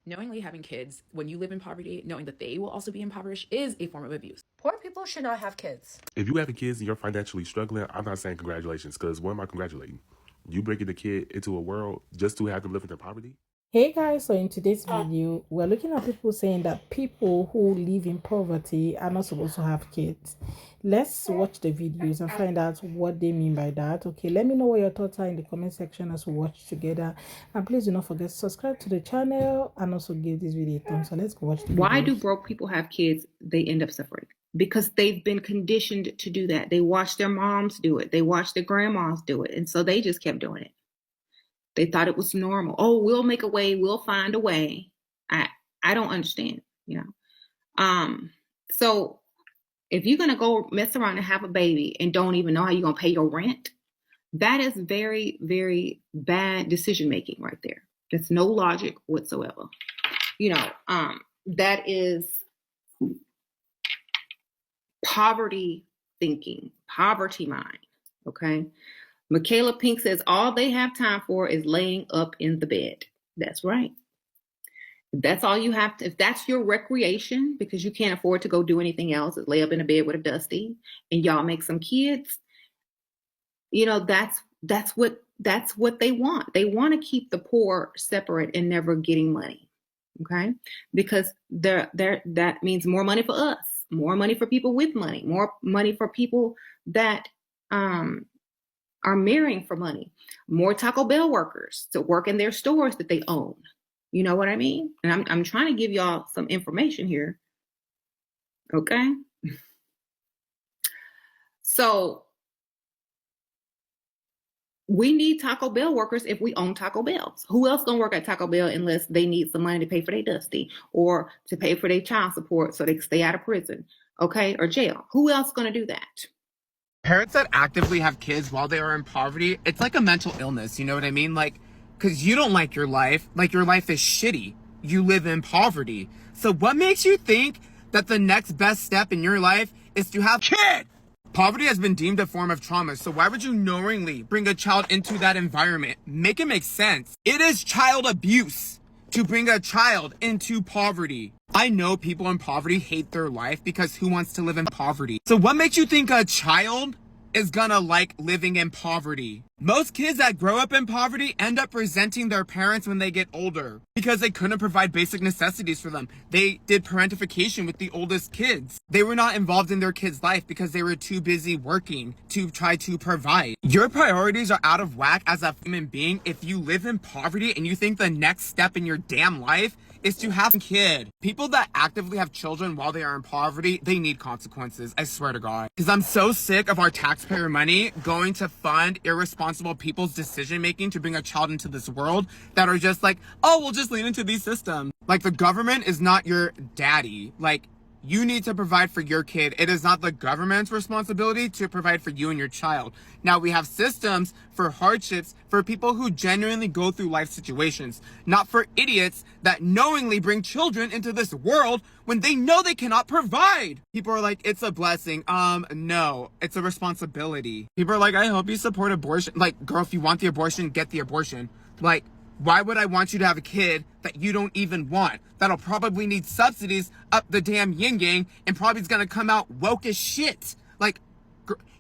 Knowingly having kids when you live in poverty, knowing that they will also be impoverished, is a form of abuse. Poor people should not have kids. If you having kids and you're financially struggling, I'm not saying congratulations, because what am I congratulating? You bringing the kid into a world just to have them live in poverty? Hey guys, so in today's video, we're looking at people saying that people who live in poverty are not supposed to have kids. Let's watch the videos and find out what they mean by that. Okay, let me know what your thoughts are in the comment section as we watch together. And please do not forget to subscribe to the channel and also give this video a thumbs up. So let's go watch the Why videos. do broke people have kids? They end up suffering because they've been conditioned to do that. They watched their moms do it. They watched their grandmas do it. And so they just kept doing it. They thought it was normal. Oh, we'll make a way. We'll find a way. I don't understand, So if you're going to go mess around and have a baby and don't even know how you're going to pay your rent, that is very, very bad decision making right there. There's no logic whatsoever. That is poverty thinking, poverty mind. Okay. Michaela Pink says all they have time for is laying up in the bed. That's right. If that's all you have to, if that's your recreation, because you can't afford to go do anything else, is lay up in a bed with a dusty and y'all make some kids, that's what they want. They want to keep the poor separate and never getting money. Okay. Because that means more money for us, more money for people with money, more money for people that, are marrying for money, more Taco Bell workers to work in their stores that they own. You know what I mean? And I'm trying to give y'all some information here. Okay. So we need Taco Bell workers if we own Taco Bells. Who else gonna work at Taco Bell unless they need some money to pay for their dusty or to pay for their child support so they can stay out of prison, okay, or jail? Who else gonna do that? Parents that actively have kids while they are in poverty, it's like a mental illness, you know what I mean? Like, because you don't like your life is shitty. You live in poverty. So what makes you think that the next best step in your life is to have kids? Poverty has been deemed a form of trauma, so why would you knowingly bring a child into that environment? Make it make sense. It is child abuse to bring a child into poverty. I know people in poverty hate their life because who wants to live in poverty? So what makes you think a child is gonna like living in poverty? Most kids that grow up in poverty end up resenting their parents when they get older because they couldn't provide basic necessities for them. They did parentification with the oldest kids. They were not involved in their kids' life because they were too busy working to try to provide. Your priorities are out of whack as a human being if you live in poverty and you think the next step in your damn life is to have a kid. People that actively have children while they are in poverty, they need consequences, I swear to God. Because I'm so sick of our taxpayer money going to fund irresponsible people's decision making to bring a child into this world that are just like, oh, we'll just lean into these systems. Like, the government is not your daddy. Like, you need to provide for your kid. It is not the government's responsibility to provide for you and your child. Now, we have systems for hardships for people who genuinely go through life situations, not for idiots that knowingly bring children into this world when they know they cannot provide. People are like, it's a blessing. No, it's a responsibility. People are like, I hope you support abortion. Like, girl, if you want the abortion, get the abortion. Like, why would I want you to have a kid that you don't even want? That'll probably need subsidies up the damn yin yang and probably is gonna come out woke as shit. Like,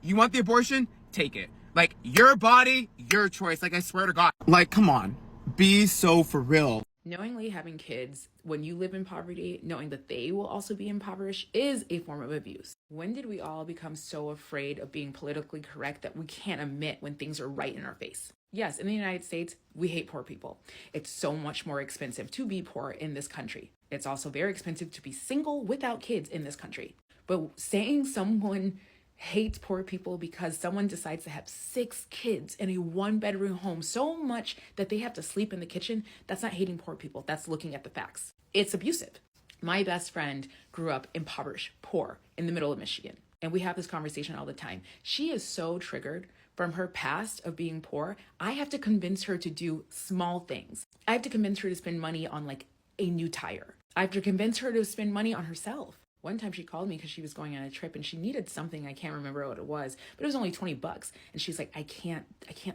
you want the abortion? Take it. Like, your body, your choice. Like, I swear to God. Like, come on. Be so for real. Knowingly having kids when you live in poverty, knowing that they will also be impoverished, is a form of abuse. When did we all become so afraid of being politically correct that we can't admit when things are right in our face? Yes, in the United States, we hate poor people. It's so much more expensive to be poor in this country. It's also very expensive to be single without kids in this country. But saying someone hates poor people because someone decides to have 6 kids in a 1-bedroom home so much that they have to sleep in the kitchen, that's not hating poor people. That's looking at the facts. It's abusive. My best friend grew up impoverished, poor, in the middle of Michigan. And we have this conversation all the time. She is so triggered from her past of being poor. I have to convince her to do small things. I have to convince her to spend money on like a new tire. I have to convince her to spend money on herself. One time she called me because she was going on a trip and she needed something. I can't remember what it was, but it was only $20. And she's like, I can't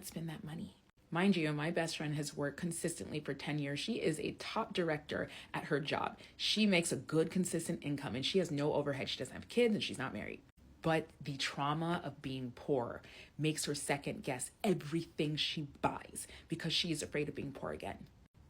spend that money. Mind you, my best friend has worked consistently for 10 years. She is a top director at her job. She makes a good, consistent income, and she has no overhead. She doesn't have kids, and she's not married. But the trauma of being poor makes her second guess everything she buys because she is afraid of being poor again.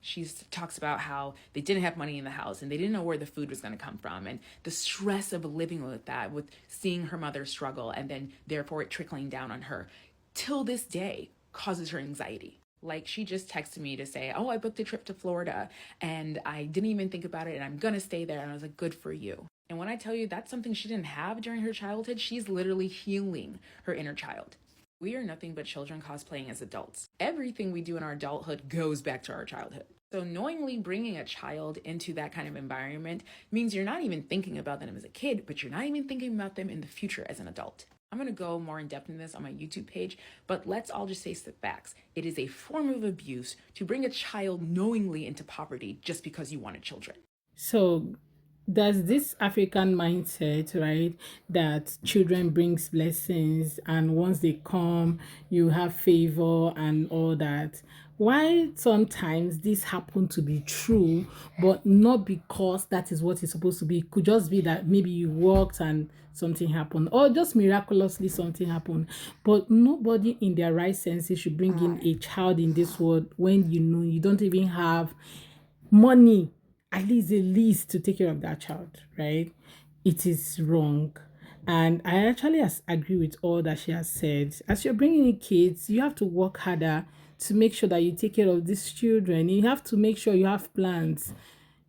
She talks about how they didn't have money in the house and they didn't know where the food was going to come from, and the stress of living with that, with seeing her mother struggle and then therefore it trickling down on her till this day causes her anxiety. Like, she just texted me to say, oh, I booked a trip to Florida and I didn't even think about it and I'm going to stay there. And I was like, good for you. And when I tell you that's something she didn't have during her childhood, she's literally healing her inner child. We are nothing but children cosplaying as adults. Everything we do in our adulthood goes back to our childhood. So knowingly bringing a child into that kind of environment means you're not even thinking about them as a kid, but you're not even thinking about them in the future as an adult. I'm going to go more in depth in this on my YouTube page, but let's all just face the facts. It is a form of abuse to bring a child knowingly into poverty just because you wanted children. So there's this African mindset, right, that children brings blessings and once they come, you have favor and all that. Why sometimes this happen to be true, but not because that is what it's supposed to be. It could just be that maybe you worked and something happened, or just miraculously something happened. But nobody in their right senses should bring in a child in this world when you know you don't even have money, at least the least, to take care of that child, right? It is wrong. And I actually agree with all that she has said. As you're bringing in kids, you have to work harder to make sure that you take care of these children. You have to make sure you have plans.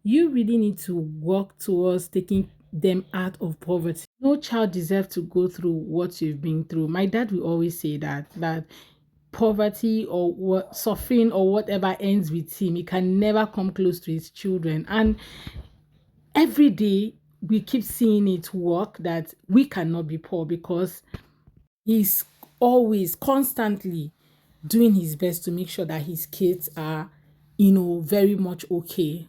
You really need to work towards taking them out of poverty. No child deserves to go through what you've been through. My dad will always say that poverty or what suffering or whatever ends with him, he can never come close to his children. And every day we keep seeing it work, that we cannot be poor because he's always constantly doing his best to make sure that his kids are, very much okay.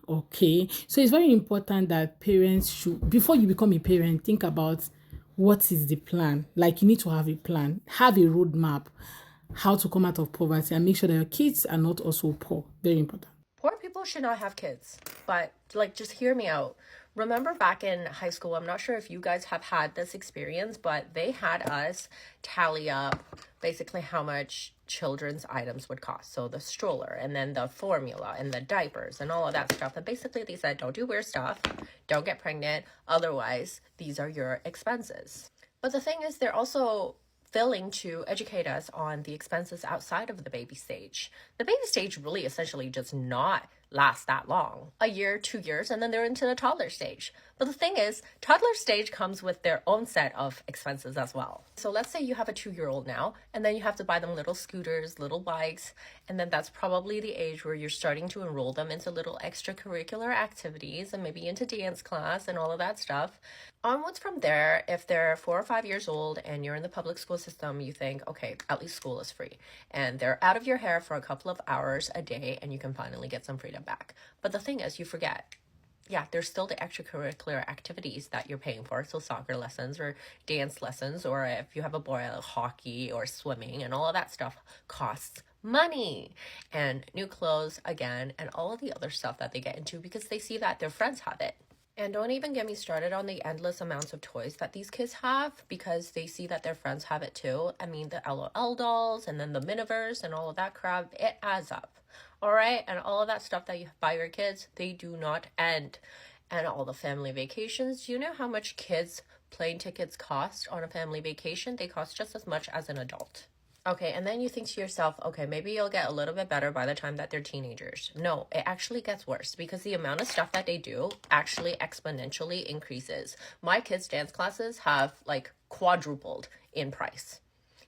So it's very important that parents should, before you become a parent, think about what is the plan. Like, you need to have a plan, have a roadmap, how to come out of poverty, and make sure that your kids are not also poor. Very important. Poor people should not have kids, but just hear me out. Remember back in high school, I'm not sure if you guys have had this experience, but they had us tally up basically how much children's items would cost. So the stroller and then the formula and the diapers and all of that stuff. And basically they said, don't do weird stuff, don't get pregnant, otherwise these are your expenses. But the thing is, they're also failing to educate us on the expenses outside of the baby stage. The baby stage really essentially does not last that long, a year, 2 years, and then they're into the toddler stage. But the thing is, toddler stage comes with their own set of expenses as well. So let's say you have a 2-year-old now, and then you have to buy them little scooters, little bikes, and then that's probably the age where you're starting to enroll them into little extracurricular activities and maybe into dance class and all of that stuff. Onwards from there, if they're 4 or 5 years old and you're in the public school system, you think, okay, at least school is free. And they're out of your hair for a couple of hours a day and you can finally get some freedom back. But the thing is, you forget, there's still the extracurricular activities that you're paying for. So soccer lessons or dance lessons, or if you have a boy, hockey or swimming, and all of that stuff costs money. And new clothes again, and all of the other stuff that they get into because they see that their friends have it. And don't even get me started on the endless amounts of toys that these kids have because they see that their friends have it too. I mean, the LOL dolls and then the Miniverse and all of that crap, it adds up. All right. And all of that stuff that you buy your kids, they do not end. And all the family vacations, do you know how much kids' plane tickets cost on a family vacation? They cost just as much as an adult. Okay, and then you think to yourself, okay, maybe you'll get a little bit better by the time that they're teenagers. No, it actually gets worse because the amount of stuff that they do actually exponentially increases. My kids' dance classes have quadrupled in price.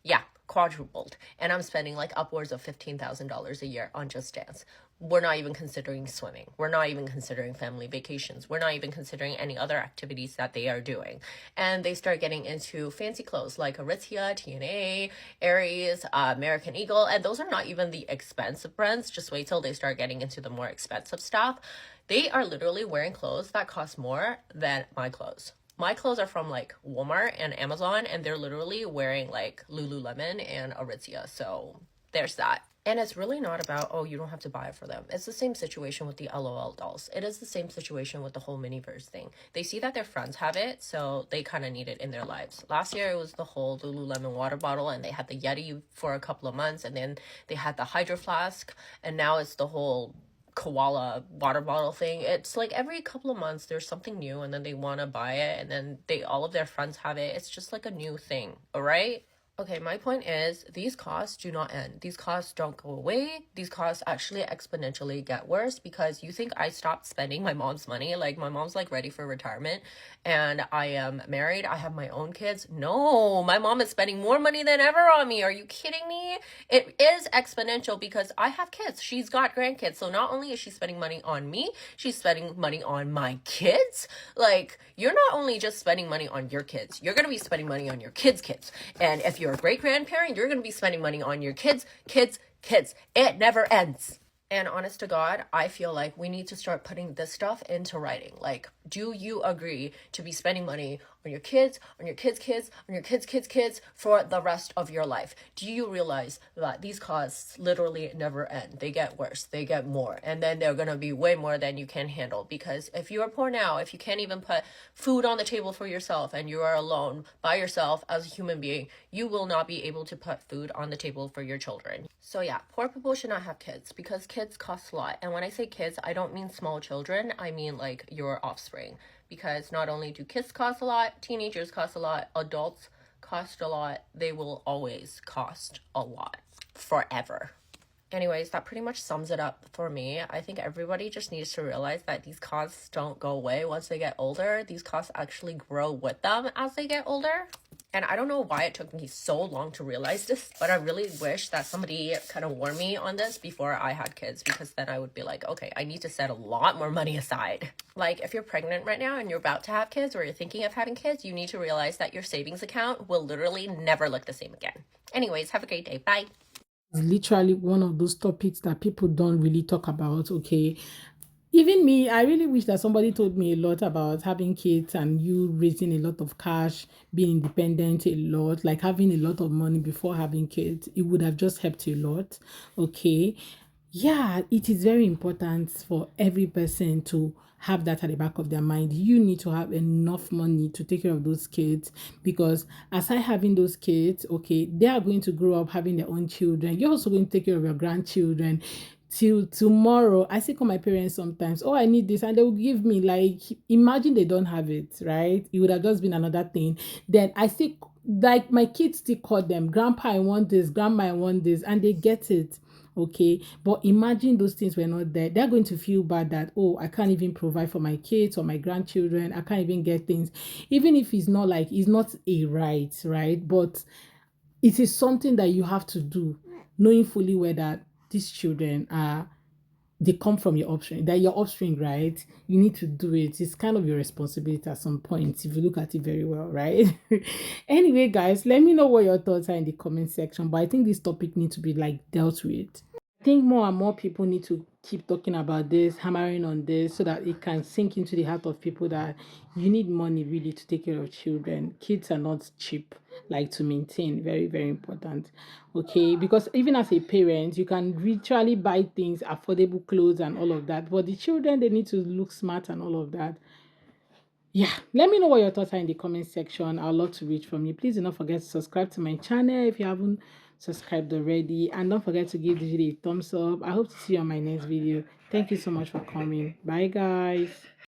Yeah, quadrupled. And I'm spending upwards of $15,000 a year on just dance. We're not even considering swimming. We're not even considering family vacations. We're not even considering any other activities that they are doing. And they start getting into fancy clothes like Aritzia, TNA, Aries, American Eagle. And those are not even the expensive brands. Just wait till they start getting into the more expensive stuff. They are literally wearing clothes that cost more than my clothes. My clothes are from Walmart and Amazon, and they're literally wearing Lululemon and Aritzia. So there's that. And it's really not about, oh, you don't have to buy it for them. It's the same situation with the LOL dolls. It is the same situation with the whole Miniverse thing. They see that their friends have it, so they kind of need it in their lives. Last year, it was the whole Lululemon water bottle, and they had the Yeti for a couple of months, and then they had the Hydro Flask, and now it's the whole koala water bottle thing. It's like every couple of months there's something new, and then they want to buy it, and then all of their friends have it. It's just like a new thing, all right? Okay, my point is these costs do not end. These costs don't go away. These costs actually exponentially get worse because you think I stopped spending my mom's money. Like, my mom's like ready for retirement and I am married. I have my own kids. No, my mom is spending more money than ever on me. Are you kidding me? It is exponential because I have kids. She's got grandkids. So not only is she spending money on me, she's spending money on my kids. Like, you're not only just spending money on your kids, you're going to be spending money on your kids' kids. And if you're a great grandparent, you're going to be spending money on your kids. It never ends. And honest to God, I feel like we need to start putting this stuff into writing. Like, do you agree to be spending money on your kids, on your kids' kids, on your kids' for the rest of your life? Do you realize that these costs literally never end? They get worse, they get more, and then they're gonna be way more than you can handle. Because if you are poor now, if you can't even put food on the table for yourself and you are alone by yourself as a human being, you will not be able to put food on the table for your children. So yeah, poor people should not have kids because kids cost a lot. And when I say kids, I don't mean small children, I mean like your offspring. Because not only do kids cost a lot, teenagers cost a lot, adults cost a lot, they will always cost a lot forever. Anyways, that pretty much sums it up for me. I think everybody just needs to realize that these costs don't go away once they get older. These costs actually grow with them as they get older. And I don't know why it took me so long to realize this, but I really wish that somebody kind of warned me on this before I had kids, because then I would be like, okay, I need to set a lot more money aside. Like, if you're pregnant right now and you're about to have kids or you're thinking of having kids, you need to realize that your savings account will literally never look the same again. Anyways, have a great day. Bye. It's literally one of those topics that people don't really talk about, okay? Even me, I really wish that somebody told me a lot about having kids and you raising a lot of cash, being independent a lot, like having a lot of money before having kids. It would have just helped a lot, okay? Yeah, it is very important for every person to have that at the back of their mind. You need to have enough money to take care of those kids, because aside having those kids, okay, they are going to grow up having their own children. You're also going to take care of your grandchildren till tomorrow. I still call my parents sometimes, oh, I need this, and they will give me, like, imagine they don't have it, right? It would have just been another thing. Then I still, like, my kids still call them, grandpa, I want this, grandma, I want this, and they get it. Okay, but imagine those things were not there. They're going to feel bad that, oh, I can't even provide for my kids or my grandchildren, I can't even get things, even if it's not like, it's not a right, but it is something that you have to do, knowing fully well that these children are, they come from your offspring, they're your offspring, right? You need to do it. It's kind of your responsibility at some point if you look at it very well, right? Anyway, guys, let me know what your thoughts are in the comment section, but I think this topic needs to be like dealt with. I think more and more people need to keep talking about this, hammering on this, so that it can sink into the heart of people that you need money really to take care of children. Kids are not cheap, like, to maintain. Very, very important. Okay, because even as a parent, you can literally buy things, affordable clothes and all of that, but the children, they need to look smart and all of that. Yeah, let me know what your thoughts are in the comment section. I'd love to read from you. Please do not forget to subscribe to my channel if you haven't subscribed already, and don't forget to give this video a thumbs up. I hope to see you on my next video. Thank you so much for coming. Bye, guys.